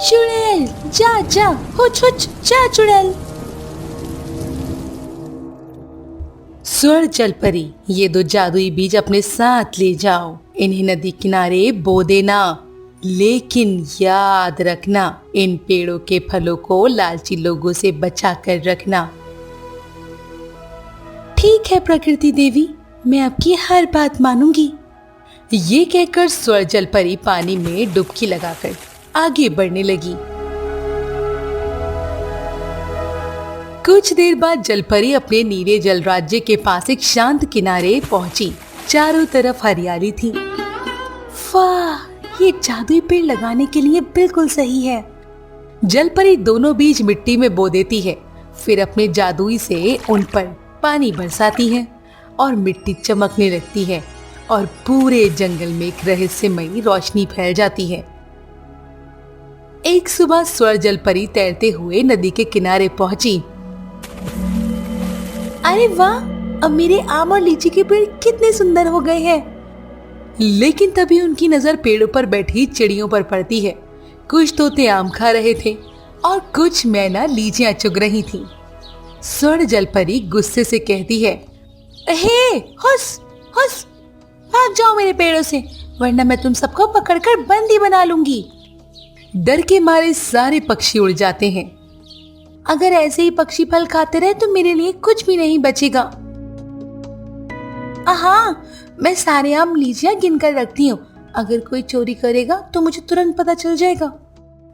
चुड़ैल जा जा, हुच हुच जा चुड़ैल। स्वर जलपरी, ये दो जादुई बीज अपने साथ ले जाओ, इन्हें नदी किनारे बो देना, लेकिन याद रखना इन पेड़ों के फलों को लालची लोगों से बचा कर रखना। ठीक है प्रकृति देवी, मैं आपकी हर बात मानूंगी। ये कहकर स्वर जलपरी पानी में डुबकी लगाकर आगे बढ़ने लगी। कुछ देर बाद जलपरी अपने नीले जल राज्य के पास एक शांत किनारे पहुंची। चारों तरफ हरियाली थी। वाह, ये जादुई पेड़ लगाने के लिए बिल्कुल सही है। जलपरी दोनों बीज मिट्टी में बो देती है, फिर अपने जादुई से उन पर पानी बरसाती है और मिट्टी चमकने लगती है और पूरे जंगल में एक रहस्यमयी रोशनी फैल जाती है। एक सुबह स्वर जलपरी तैरते हुए नदी के किनारे पहुंची। अरे वाह, अब मेरे आम और लीची के पेड़ कितने सुंदर हो गए हैं। लेकिन तभी उनकी नजर पेड़ों पर बैठी चिड़ियों पर पड़ती है। कुछ तोते आम खा रहे थे और कुछ मैना लीचियां चुग रही थीं। स्वर जलपरी गुस्से से कहती है, हे हुस हुस, भाग जाओ मेरे पेड़ों से, वरना मैं तुम सबको पकड़कर बंदी बना लूंगी। डर के मारे सारे पक्षी उड़ जाते हैं। अगर ऐसे ही पक्षी फल खाते रहे तो मेरे लिए कुछ भी नहीं बचेगा। हाँ, मैं सारे आम लीचियां गिनकर रखती हूँ, अगर कोई चोरी करेगा तो मुझे तुरंत पता चल जाएगा।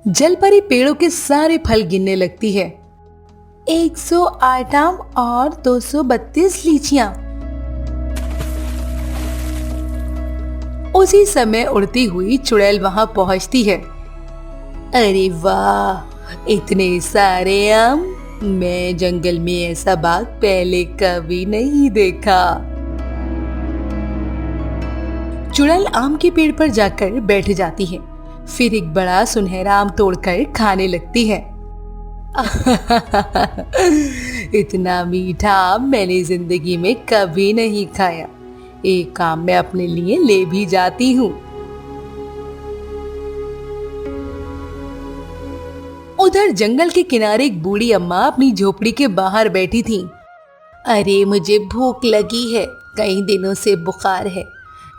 जलपरी पेड़ों के सारे फल गिनने लगती है। 108 आम और 232 लीचियां। उसी समय उड़ती हुई चुड़ैल वहां पहुंचती है। अरे वाह, इतने सारे आम, मैं जंगल में ऐसा बाग पहले कभी नहीं देखा। चुड़ैल आम के पेड़ पर जाकर बैठ जाती है, फिर एक बड़ा सुनहरा आम तोड़कर खाने लगती है। इतना मीठा आम मैंने जिंदगी में कभी नहीं खाया। एक आम मैं अपने लिए ले भी जाती हूँ। उधर जंगल के किनारे एक बूढ़ी अम्मा अपनी झोपड़ी के बाहर बैठी थी। अरे मुझे भूख लगी है, कई दिनों से बुखार है,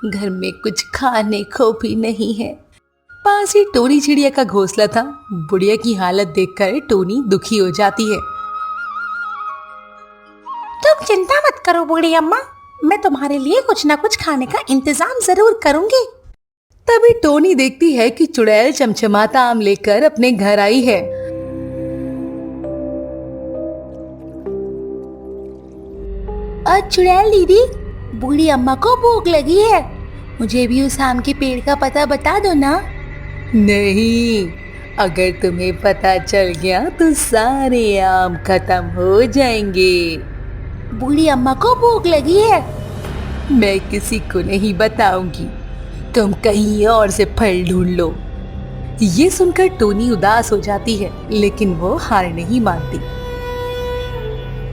घर में कुछ खाने को भी नहीं है। पास ही टोनी चिड़िया का घोंसला था। बुढ़िया की हालत देखकर टोनी दुखी हो जाती है। तुम चिंता मत करो बूढ़ी अम्मा, मैं तुम्हारे लिए कुछ ना कुछ खाने का इंतजाम जरूर करूंगी। तभी टोनी देखती है कि चुड़ैल चमचमाता आम लेकर अपने घर आई है। चुड़ैल दीदी, बूढ़ी अम्मा को भूख लगी है, मुझे भी उस आम के पेड़ का पता बता दो ना। नहीं, अगर तुम्हें पता चल गया तो सारे आम खत्म हो जाएंगे। बूढ़ी अम्मा को भूख लगी है। मैं किसी को नहीं बताऊंगी, तुम कहीं और से फल ढूंढ लो। ये सुनकर टोनी उदास हो जाती है, लेकिन वो हार नहीं मानती।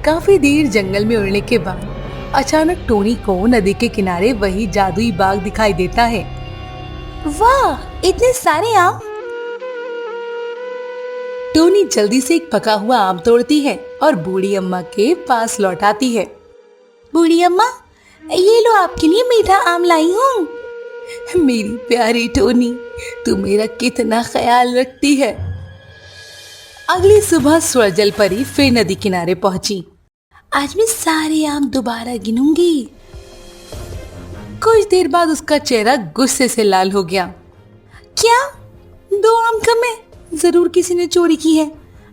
काफी देर जंगल में उड़ने के बाद अचानक टोनी को नदी के किनारे वही जादुई बाग दिखाई देता है। वाह, इतने सारे आम। टोनी जल्दी से एक पका हुआ आम तोड़ती है और बूढ़ी अम्मा के पास लौटाती है। बूढ़ी अम्मा, ये लो आपके लिए मीठा आम लाई हूँ। मेरी प्यारी टोनी, तू मेरा कितना ख्याल रखती है। अगली सुबह स्वर जलपरी फिर नदी किनारे पहुंची। आज मैं सारे आम दोबारा गिनूंगी। कुछ देर बाद उसका चेहरा गुस्से से लाल हो गया। क्या? 2 आम कम है? जरूर किसी ने चोरी की है।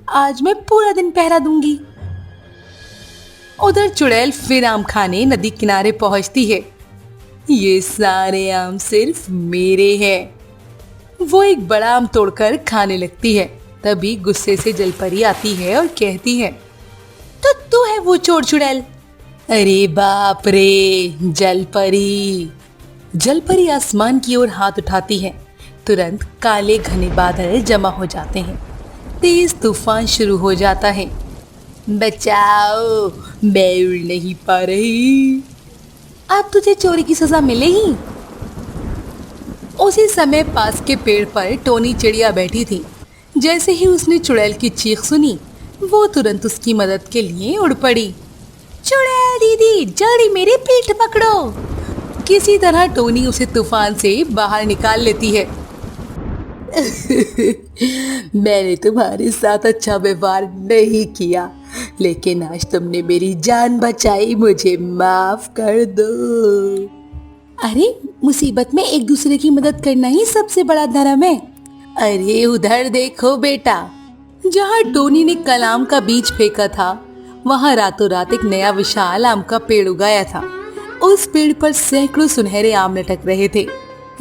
आज मैं पूरा दिन पहरा दूंगी। उधर चुड़ैल फिर आम खाने नदी किनारे पहुंचती है। ये सारे आम सिर्फ मेरे हैं। वो एक बड़ा आम तोड़कर खाने लगती है। तभी गुस्से से जलपरी आती है और कहती है, तो तू है वो चोर चुड़ैल? अरे बाप रे, जलपरी। जलपरी आसमान की ओर हाथ उठाती है। तुरंत काले घने बादल जमा हो जाते हैं। तेज तूफान शुरू हो जाता है। बचाओ, मैं उड़ नहीं पा रही। अब तुझे चोरी की सजा मिलेगी। उसी समय पास के पेड़ पर टोनी चिड़िया बैठी थी। जैसे ही उसने चुड़ैल की चीख सुनी, वो तुरंत उसकी मदद के लिए उड़ पड़ी। चुड़ैल दीदी, जल्दी मेरी पीठ पकड़ो। किसी तरह टोनी उसे तूफान से बाहर निकाल लेती है। मैंने तुम्हारे साथ अच्छा व्यवहार नहीं किया, लेकिन आज तुमने मेरी जान बचाई, मुझे माफ कर दो। अरे, मुसीबत में एक दूसरे की मदद करना ही सबसे बड़ा धर्म है। अरे उधर देखो बेटा, जहाँ टोनी ने कल आम का बीज फेंका था, वहाँ रातों रात एक नया विशाल आम का पेड़ उगाया था। उस पेड़ पर सैकड़ों सुनहरे आम लटक रहे थे।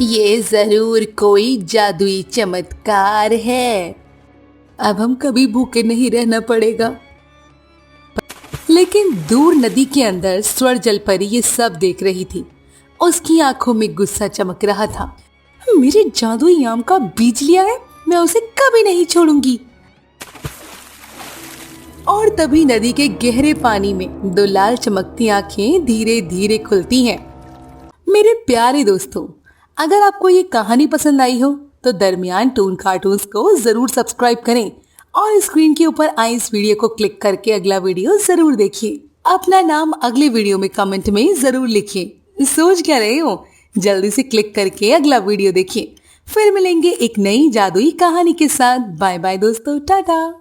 ये जरूर कोई जादुई चमत्कार है। अब हम कभी भूखे नहीं रहना पड़ेगा। लेकिन दूर नदी के अंदर स्वर जलपरी ये सब देख रही थी। उसकी आंखों में गुस्सा चमक रहा था। मेरे जादुई आम का बीज लिया है, मैं उसे कभी नहीं छोड़ूंगी। और तभी नदी के गहरे पानी में दो लाल चमकती आंखें धीरे धीरे खुलती हैं। मेरे प्यारे दोस्तों, अगर आपको ये कहानी पसंद आई हो तो दरमियान टून कार्टून्स को जरूर सब्सक्राइब करें और स्क्रीन के ऊपर आई इस वीडियो को क्लिक करके अगला वीडियो जरूर देखिए। अपना नाम अगले वीडियो में कमेंट में जरूर लिखिए। सोच क्या रहे हो? जल्दी से क्लिक करके अगला वीडियो देखिए। फिर मिलेंगे एक नई जादुई कहानी के साथ। बाय बाय दोस्तों, टाटा।